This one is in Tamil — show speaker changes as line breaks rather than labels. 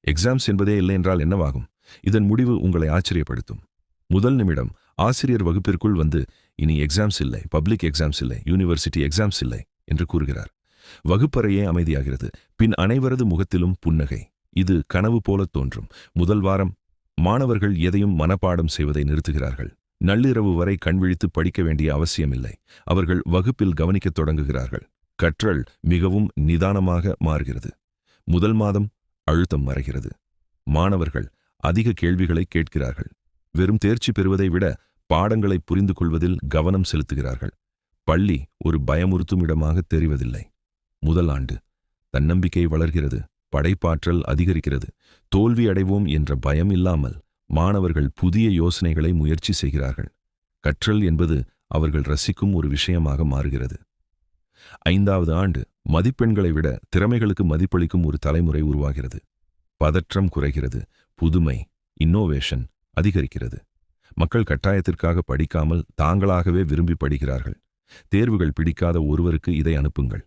எக்ஸாம்ஸ் என்பதே இல்லை என்றால் என்னவாகும்? இதன் முடிவு உங்களை ஆச்சரியப்படுத்தும். முதல் நிமிடம் ஆசிரியர் வகுப்பிற்குள் வந்து, இனி எக்ஸாம்ஸ் இல்லை, பப்ளிக் எக்ஸாம்ஸ் இல்லை, யூனிவர்சிட்டி எக்ஸாம்ஸ் இல்லை என்று கூறுகிறார். வகுப்பறையே அமைதியாகிறது. பின் அனைவரது முகத்திலும் புன்னகை. இது கனவு போல தோன்றும். முதல் வாரம் மாணவர்கள் எதையும் மனப்பாடம் செய்வதை நிறுத்துகிறார்கள். நள்ளிரவு வரை கண்விழித்து படிக்க வேண்டிய அவசியமில்லை. அவர்கள் வகுப்பில் கவனிக்கத் தொடங்குகிறார்கள். கற்றல் மிகவும் நிதானமாக மாறுகிறது. முதல் மாதம் அழுத்தம் மறைகிறது. மாணவர்கள் அதிக கேள்விகளை கேட்கிறார்கள். வெறும் தேர்ச்சி பெறுவதை விட பாடங்களை புரிந்து கொள்வதில் கவனம் செலுத்துகிறார்கள். பள்ளி ஒரு பயமுறுத்தும் இடமாக தெரிவதில்லை. முதல் ஆண்டு தன்னம்பிக்கை வளர்கிறது. படைப்பாற்றல் அதிகரிக்கிறது. தோல்வி அடைவோம் என்ற பயம் இல்லாமல் மாணவர்கள் புதிய யோசனைகளை முயற்சி செய்கிறார்கள். கற்றல் என்பது அவர்கள் ரசிக்கும் ஒரு விஷயமாக மாறுகிறது. 5வது ஆண்டு மதிப்பெண்களை விட திறமைகளுக்கு மதிப்பளிக்கும் ஒரு தலைமுறை உருவாகிறது. பதற்றம் குறைகிறது. புதுமை, இன்னோவேஷன் அதிகரிக்கிறது. மக்கள் கட்டாயத்திற்காக படிக்காமல் தாங்களாகவே விரும்பி படிக்கிறார்கள். தேர்வுகள் பிடிக்காத ஒருவருக்கு இதை அனுப்புங்கள்.